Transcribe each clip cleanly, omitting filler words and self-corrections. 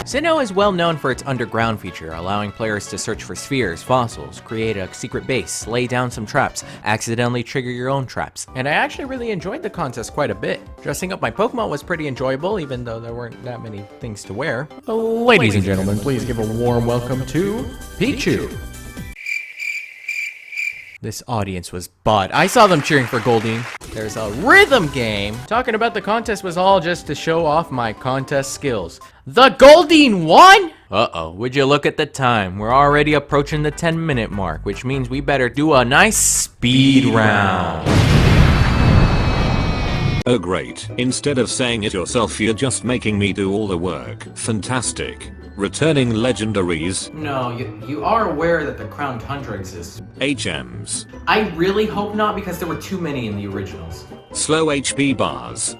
Sinnoh is well known for its underground feature, allowing players to search for spheres, fossils, create a secret base, lay down some traps, accidentally trigger your own traps. And I actually really enjoyed the contest quite a bit. Dressing up my Pokemon was pretty enjoyable, even though there weren't that many things to wear. Ladies and gentlemen, please give a warm welcome to Pichu. This audience was bought. I saw them cheering for Goldeen. There's a rhythm game. Talking about the contest was all just to show off my contest skills. The Goldeen won? Uh-oh, would you look at the time? We're already approaching the 10-minute mark, which means we better do a nice speed round. Oh great, instead of saying it yourself you're just making me do all the work. Fantastic. Returning legendaries. No, you are aware that the Crown Tundra exists. HMs. I really hope not, because there were too many in the originals. Slow HP bars.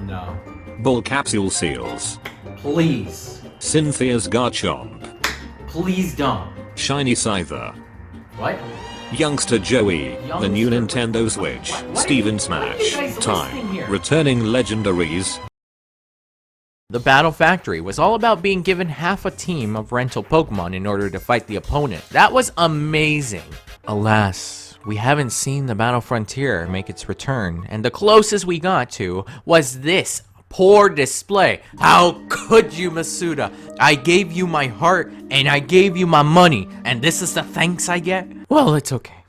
No. Bull capsule seals. Please. Cynthia's Garchomp. Please don't. Shiny Scyther. What? Youngster Joey. Youngster? The new Nintendo Switch. What Steven are Smash. you guys listening here? Returning legendaries. The Battle Factory was all about being given half a team of rental Pokemon in order to fight the opponent. That was amazing. Alas, we haven't seen the Battle Frontier make its return, and the closest we got to was this poor display. How could you, Masuda? I gave you my heart, and I gave you my money, and this is the thanks I get? Well, it's okay,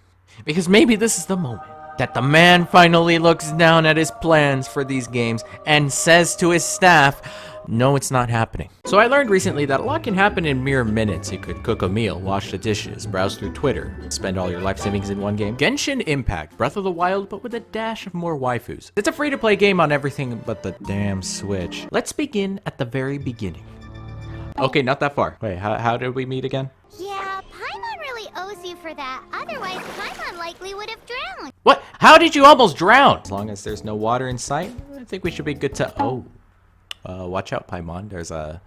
because maybe this is the moment that the man finally looks down at his plans for these games and says to his staff, no, it's not happening. So I learned recently that a lot can happen in mere minutes. You could cook a meal, wash the dishes, browse through Twitter, spend all your life savings in one game. Genshin Impact, Breath of the Wild, but with a dash of more waifus. It's a free-to-play game on everything but the damn Switch. Let's begin at the very beginning. Okay, not that far. Wait, how did we meet again? Yeah, Paimon really owes you for that. Otherwise, Paimon likely would have drowned. What? How did you almost drown? As long as there's no water in sight, I think we should be good to... Oh. Watch out, Paimon. There's a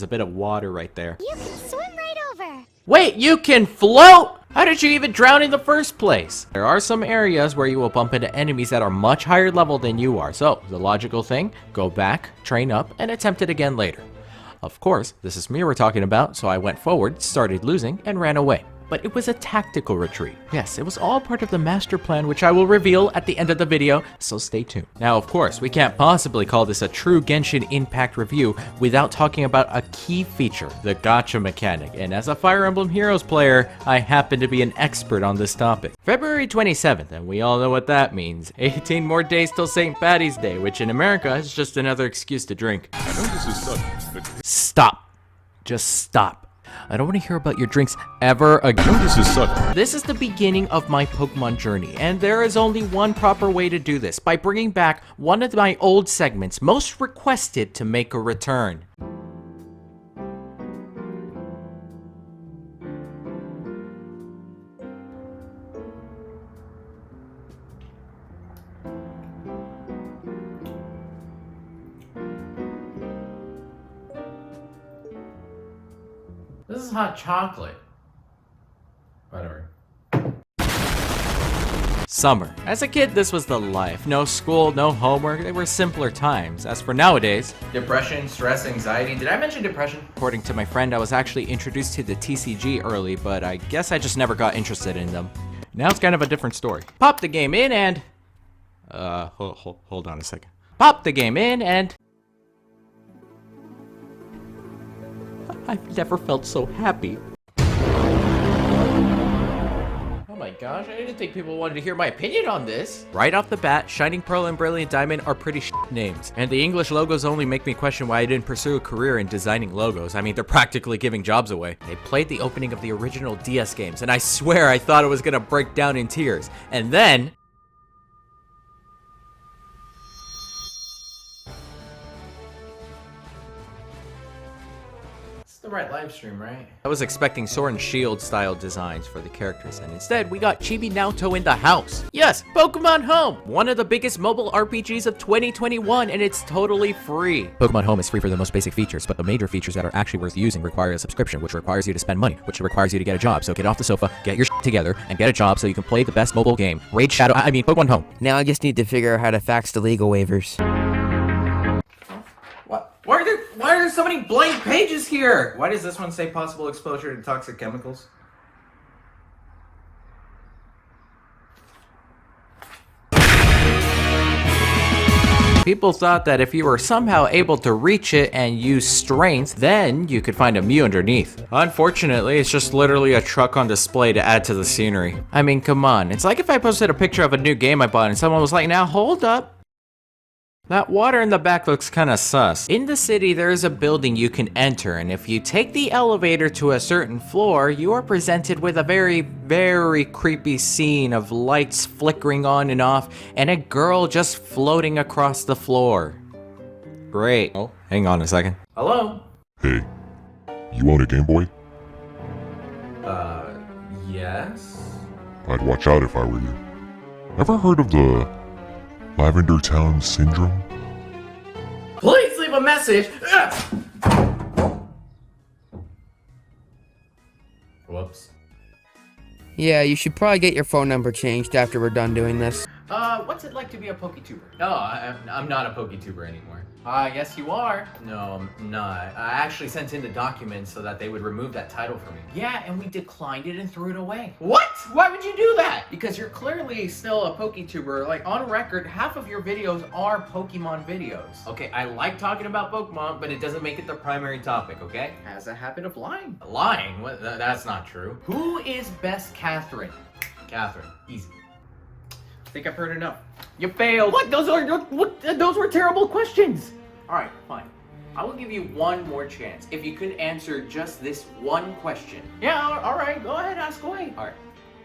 bit of water right there. You can swim right over. Wait, you can float? How did you even drown in the first place? There are some areas where you will bump into enemies that are much higher level than you are. So, the logical thing, go back, train up, and attempt it again later. Of course, this is me we're talking about, so I went forward, started losing, and ran away. But it was a tactical retreat. Yes, it was all part of the master plan, which I will reveal at the end of the video, so stay tuned. Now, of course, we can't possibly call this a true Genshin Impact review without talking about a key feature, the gacha mechanic. And as a Fire Emblem Heroes player, I happen to be an expert on this topic. February 27th, and we all know what that means. 18 more days till St. Patty's Day, which in America is just another excuse to drink. I know this is sudden, but Stop. Just stop. I don't want to hear about your drinks ever again. I know this is sudden. This is the beginning of my Pokemon journey, and there is only one proper way to do this, by bringing back one of my old segments most requested to make a return. This is hot chocolate. Whatever. Summer. As a kid, this was the life. No school, no homework. They were simpler times. As for nowadays, depression, stress, anxiety. Did I mention depression? According to my friend, I was actually introduced to the TCG early, but I guess I just never got interested in them. Now it's kind of a different story. Pop the game in and... hold on a second. Pop the game in and... I've never felt so happy. Oh my gosh, I didn't think people wanted to hear my opinion on this. Right off the bat, Shining Pearl and Brilliant Diamond are pretty names. And the English logos only make me question why I didn't pursue a career in designing logos. I mean, they're practically giving jobs away. They played the opening of the original DS games, and I swear I thought it was gonna break down in tears. And then... the right live stream, right? I was expecting Sword and Shield style designs for the characters, and instead we got Chibi Naoto in the house. Yes, Pokemon Home, one of the biggest mobile RPGs of 2021, and it's totally free. Pokemon Home is free for the most basic features, but the major features that are actually worth using require a subscription, which requires you to spend money, which requires you to get a job. So get off the sofa, get your shit together, and get a job so you can play the best mobile game. Pokemon Home. Now I just need to figure out how to fax the legal waivers. What? Why are there so many blank pages here? Why does this one say possible exposure to toxic chemicals? People thought that if you were somehow able to reach it and use strength, then you could find a Mew underneath. Unfortunately, it's just literally a truck on display to add to the scenery. I mean, come on. It's like if I posted a picture of a new game I bought and someone was like, now hold up. That water in the back looks kinda sus. In the city, there is a building you can enter, and if you take the elevator to a certain floor, you are presented with a very, very creepy scene of lights flickering on and off, and a girl just floating across the floor. Great. Oh, hang on a second. Hello? Hey, you own a Game Boy? Yes? I'd watch out if I were you. Ever heard of the Lavender Town Syndrome? Please leave a message! Whoops. Yeah, you should probably get your phone number changed after we're done doing this. What's it like to be a PokeTuber? No, I'm not a PokeTuber anymore. Yes you are. No, I'm not. I actually sent in the documents so that they would remove that title for me. Yeah, and we declined it and threw it away. What? Why would you do that? Because you're clearly still a PokeTuber. Like, on record, half of your videos are Pokemon videos. Okay, I like talking about Pokemon, but it doesn't make it the primary topic, okay? Has a habit of lying. Lying? What? That's not true. Who is best Catherine? Catherine. Easy. I think I've heard enough. You failed. What? Those were terrible questions. All right, fine. I will give you one more chance if you can answer just this one question. Yeah, all right. Go ahead, ask away. All right.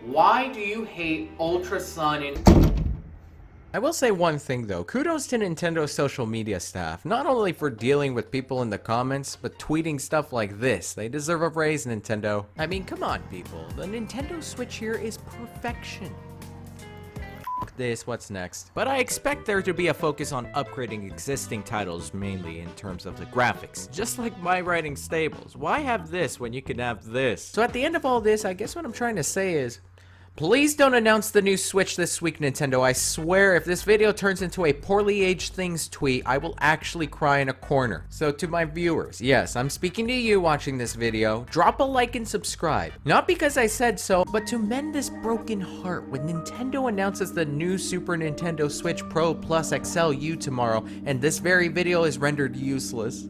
Why do you hate Ultra Sun and... I will say one thing though, kudos to Nintendo's social media staff, not only for dealing with people in the comments, but tweeting stuff like this. They deserve a raise, Nintendo. I mean, come on people, the Nintendo Switch here is perfection. This, what's next? But I expect there to be a focus on upgrading existing titles, mainly in terms of the graphics. Just like my writing stables, why have this when you can have this? So at the end of all this, I guess what I'm trying to say is, please don't announce the new Switch this week, Nintendo. I swear if this video turns into a poorly aged things tweet, I will actually cry in a corner. So to my viewers, yes, I'm speaking to you watching this video. Drop a like and subscribe. Not because I said so, but to mend this broken heart when Nintendo announces the new Super Nintendo Switch Pro Plus XL tomorrow, and this very video is rendered useless.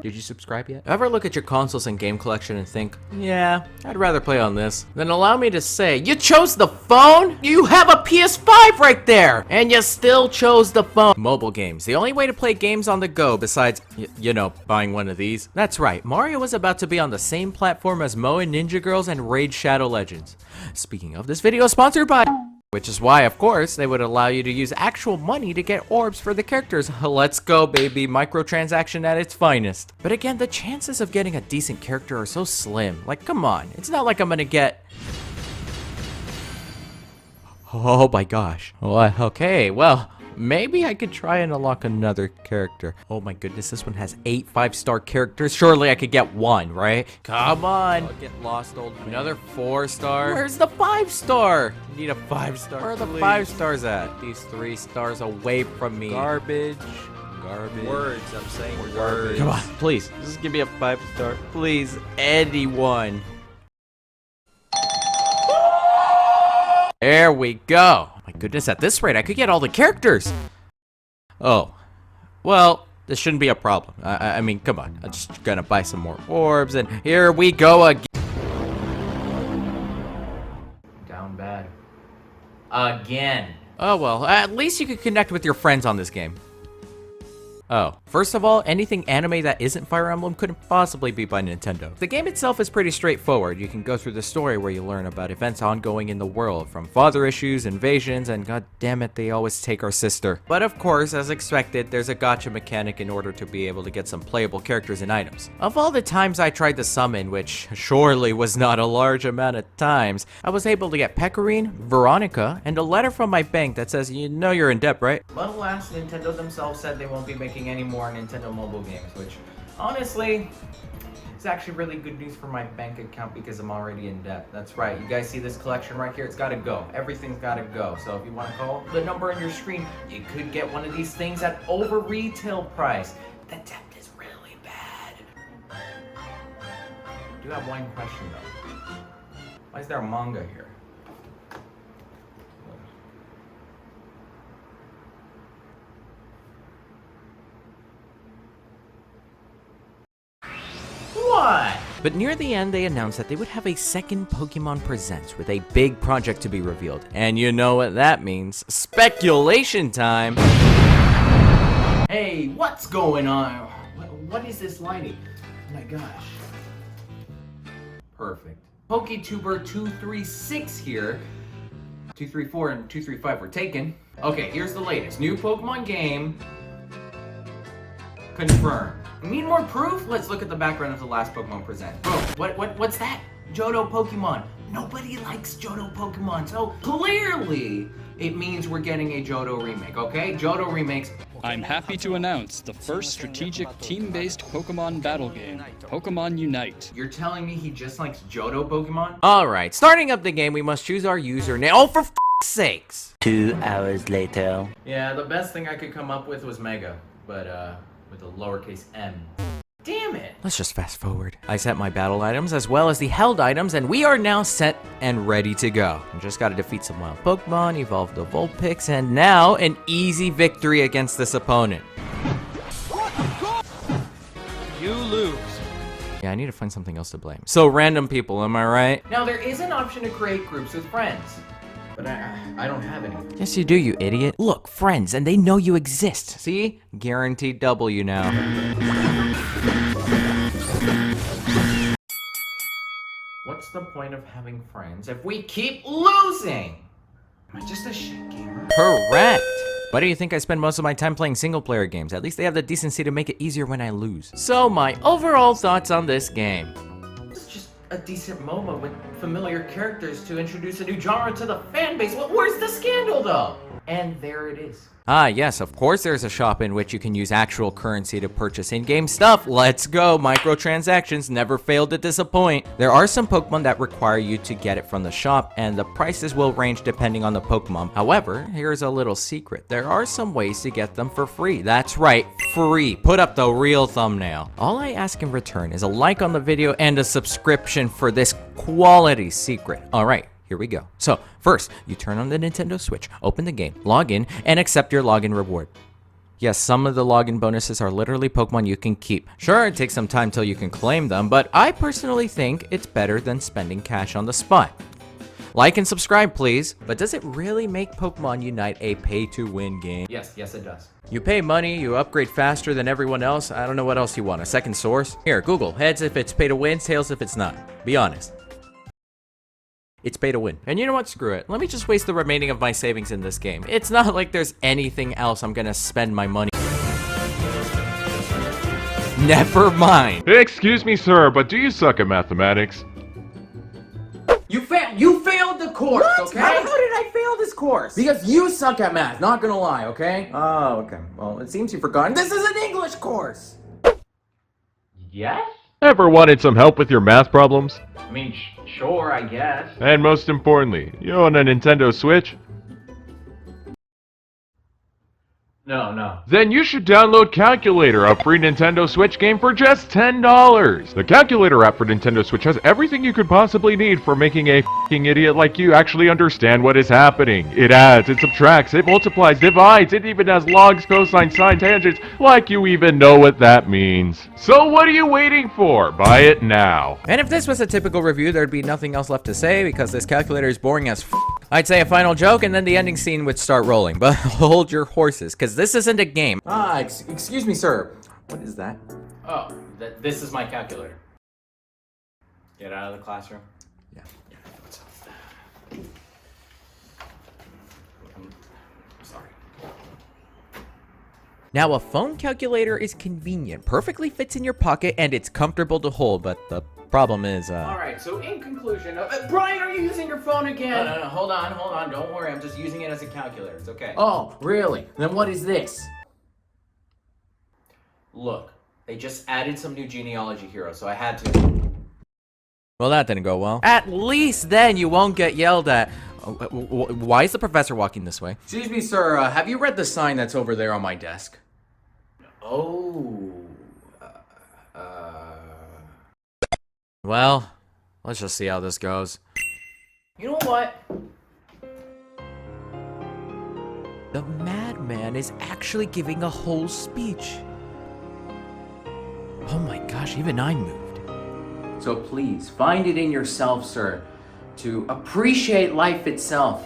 Did you subscribe yet? Ever look at your consoles and game collection and think, yeah, I'd rather play on this? Then allow me to say, you chose the phone? You have a PS5 right there! And you still chose the phone. Mobile games, the only way to play games on the go besides, you know, buying one of these. That's right, Mario was about to be on the same platform as Moe and Ninja Girls and Raid Shadow Legends. Speaking of, this video is sponsored by... Which is why, of course, they would allow you to use actual money to get orbs for the characters. Let's go, baby. Microtransaction at its finest. But again, the chances of getting a decent character are so slim. Like, come on. It's not like I'm gonna get... Oh my gosh. Well, okay, well... Maybe I could try and unlock another character. Oh my goodness, this one has 8 5-star characters. Surely I could get one, right? Come on. I'll get lost, old man. Another 4-star. Where's the 5-star? I need a 5-star. Where are the 5 stars at? These 3 stars away from me. Garbage. Garbage. Words, I'm saying words. Come on, please. Just give me a 5-star. Please, anyone. There we go. My goodness, at this rate, I could get all the characters. Oh, well, this shouldn't be a problem. I mean, come on. I'm just gonna buy some more orbs, and here we go again. Down bad. Again. Oh, well, at least you could connect with your friends on this game. Oh, first of all, anything anime that isn't Fire Emblem couldn't possibly be by Nintendo. The game itself is pretty straightforward. You can go through the story where you learn about events ongoing in the world, from father issues, invasions, and god damn it, they always take our sister. But of course, as expected, there's a gacha mechanic in order to be able to get some playable characters and items. Of all the times I tried to summon, which surely was not a large amount of times, I was able to get Pecorine, Veronica, and a letter from my bank that says, you know you're in debt, right? But alas, Nintendo themselves said they won't be making any more Nintendo mobile games, which honestly It's actually really good news for my bank account because I'm already in debt. That's right. You guys see this collection right here? It's gotta go. Everything's gotta go. So if you wanna call the number on your screen, you could get one of these things at over retail price. The debt is really bad. I do have one question though. Why is there a manga here? What? But near the end, they announced that they would have a second Pokemon Presents with a big project to be revealed. And you know what that means. Speculation time! Hey, what's going on? What is this lighting? Oh my gosh. Perfect. PokeTuber 236 here. 234 and 235 were taken. Okay, here's the latest. New Pokemon game. Confirmed. Need more proof? Let's look at the background of the last Pokemon Present. Boom. What's that? Johto Pokemon. Nobody likes Johto Pokemon, so clearly it means we're getting a Johto remake, okay? Johto remakes. I'm happy to announce the first strategic team-based Pokemon battle game, Pokemon Unite. You're telling me he just likes Johto Pokemon? Alright, starting up the game, we must choose our username. Oh, for f***'s sakes! 2 hours later. Yeah, the best thing I could come up with was Mega, but with a lowercase m. Damn it! Let's just fast forward. I set my battle items as well as the held items, and we are now set and ready to go. I just gotta defeat some wild Pokemon, evolve the Vulpix, and now an easy victory against this opponent. You lose. Yeah, I need to find something else to blame. So random people, am I right? Now there is an option to create groups with friends. But I don't have any. Yes, you do, you idiot. Look, friends, and they know you exist. See? Guaranteed W now. What's the point of having friends if we keep losing? Am I just a shit gamer? Correct. Why do you think I spend most of my time playing single-player games? At least they have the decency to make it easier when I lose. So, my overall thoughts on this game. It's just a decent MOBA with familiar characters to introduce a new genre to the fan base. Where's the scandal, though? And there it is. Ah, yes, of course there's a shop in which you can use actual currency to purchase in-game stuff. Let's go. Microtransactions never fail to disappoint. There are some Pokemon that require you to get it from the shop, and the prices will range depending on the Pokemon. However, here's a little secret. There are some ways to get them for free. That's right, free. Put up the real thumbnail. All I ask in return is a like on the video and a subscription for this quality secret. All right. Here we go. So, first, you turn on the Nintendo Switch, open the game, log in, and accept your login reward. Yes, some of the login bonuses are literally Pokemon you can keep. Sure, it takes some time till you can claim them, but I personally think it's better than spending cash on the spot. Like and subscribe, please. But does it really make Pokemon Unite a pay-to-win game? Yes, it does. You pay money, you upgrade faster than everyone else. I don't know what else you want. A second source? Here, Google. Heads if it's pay-to-win, tails if it's not. Be honest. It's pay to win. And you know what? Screw it. Let me just waste the remaining of my savings in this game. It's not like there's anything else I'm gonna spend my money. Never mind. Excuse me, sir, but do you suck at mathematics? You failed the course, okay? How did I fail this course? Because you suck at math, not gonna lie, okay? Oh, okay. Well, it seems you've forgotten. This is an English course! Yes? Ever wanted some help with your math problems? I mean, sure, I guess. And most importantly, you own a Nintendo Switch? No. Then you should download Calculator, a free Nintendo Switch game for just $10. The Calculator app for Nintendo Switch has everything you could possibly need for making a f***ing idiot like you actually understand what is happening. It adds, it subtracts, it multiplies, divides, it even has logs, cosines, sine, tangents, like you even know what that means. So what are you waiting for? Buy it now. And if this was a typical review, there'd be nothing else left to say because this calculator is boring as f***. I'd say a final joke and then the ending scene would start rolling, but hold your horses, because this isn't a game. Excuse me, sir. What is that? Oh, this is my calculator. Get out of the classroom. Yeah. What's up? I'm sorry. Now, a phone calculator is convenient, perfectly fits in your pocket, and it's comfortable to hold, but the problem is, Alright, so in conclusion, Brian, are you using your phone again? No, hold on, don't worry, I'm just using it as a calculator, it's okay. Oh, really? Then what is this? Look, They just added some new genealogy heroes, so I had to. Well, that didn't go well. At least then you won't get yelled at. Why is the professor walking this way? Excuse me, sir. Have you read the sign that's over there on my desk? Oh. Well, let's just see how this goes. You know what? The madman is actually giving a whole speech. Oh my gosh, even I moved. So please, find it in yourself, sir, to appreciate life itself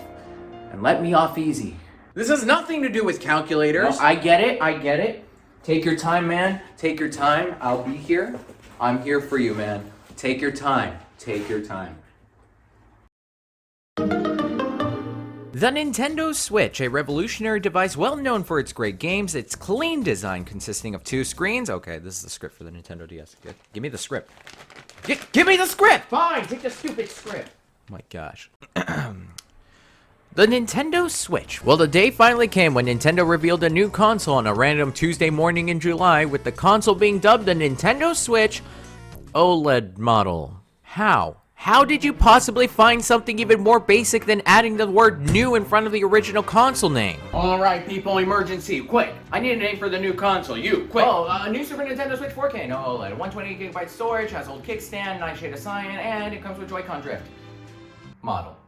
and let me off easy. This has nothing to do with calculators. No, I get it. Take your time, man. Take your time. I'll be here. I'm here for you, man. Take your time. Take your time. The Nintendo Switch, a revolutionary device well known for its great games, its clean design consisting of 2 screens. Okay, this is the script for the Nintendo DS. Give me the script. Give me the script! Fine, take the stupid script. Oh my gosh. The Nintendo Switch. Well, the day finally came when Nintendo revealed a new console on a random Tuesday morning in July, with the console being dubbed the Nintendo Switch OLED model. How? How did you possibly find something even more basic than adding the word new in front of the original console name? Alright people, emergency, quick! I need a name for the new console, you, quick! Oh, new Super Nintendo Switch 4K, no OLED, 128GB storage, has old kickstand, nice shade of cyan, and it comes with Joy-Con drift. Model.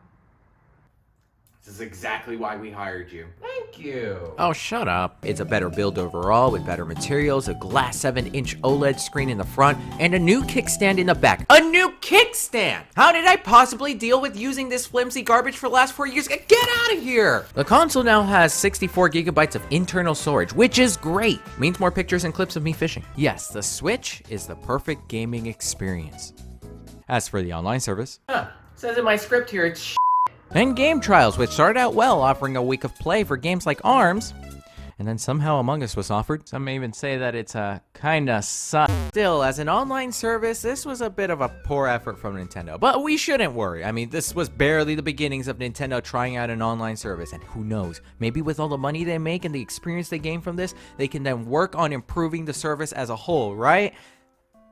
This is exactly why we hired you. Thank you. Oh, shut up. It's a better build overall with better materials, a glass 7-inch OLED screen in the front, and a new kickstand in the back. A new kickstand! How did I possibly deal with using this flimsy garbage for the last 4 years? Get out of here! The console now has 64GB of internal storage, which is great. Means more pictures and clips of me fishing. Yes, the Switch is the perfect gaming experience. As for the online service, says in my script here, it's and game trials, which started out well, offering a week of play for games like ARMS, and then somehow Among Us was offered. Some may even say that it's kinda sucks. Still, as an online service, this was a bit of a poor effort from Nintendo, but we shouldn't worry. I mean, this was barely the beginnings of Nintendo trying out an online service, and who knows, maybe with all the money they make and the experience they gain from this, they can then work on improving the service as a whole, right?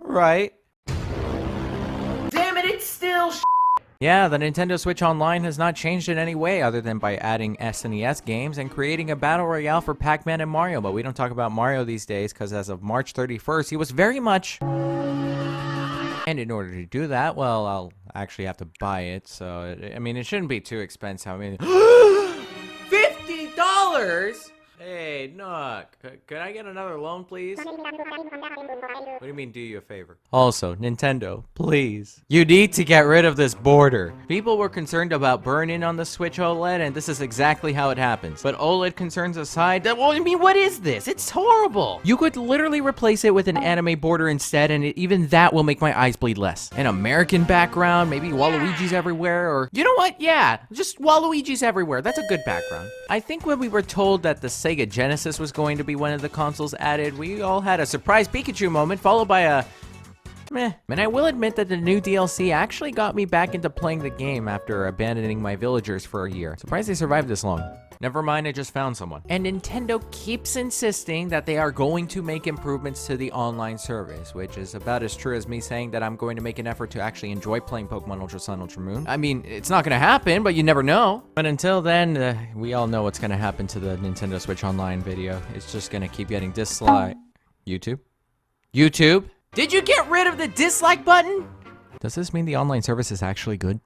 Right? Damn it, it's still Yeah, the Nintendo Switch Online has not changed in any way other than by adding SNES games and creating a battle royale for Pac-Man and Mario, but we don't talk about Mario these days because as of March 31st, he was very much... And in order to do that, well, I'll actually have to buy it, so, I mean, it shouldn't be too expensive. I mean... $50?! Hey, Nook, could I get another loan, please? What do you mean, do you a favor? Also, Nintendo, please. You need to get rid of this border. People were concerned about burn-in on the Switch OLED, and this is exactly how it happens. But OLED concerns aside, well, I mean, what is this? It's horrible. You could literally replace it with an anime border instead, and even that will make my eyes bleed less. An American background, maybe Waluigi's everywhere, or... You know what? Yeah, just Waluigi's everywhere. That's a good background. I think when we were told that the Sega Genesis was going to be one of the consoles added, we all had a surprise Pikachu moment followed by a meh. And I will admit that the new DLC actually got me back into playing the game after abandoning my villagers for a year. Surprised they survived this long. Never mind, I just found someone. And Nintendo keeps insisting that they are going to make improvements to the online service, which is about as true as me saying that I'm going to make an effort to actually enjoy playing Pokemon Ultra Sun, Ultra Moon. I mean, it's not gonna happen, but you never know. But until then, we all know what's gonna happen to the Nintendo Switch Online video. It's just gonna keep getting disliked. YouTube? YouTube? Did you get rid of the dislike button? Does this mean the online service is actually good?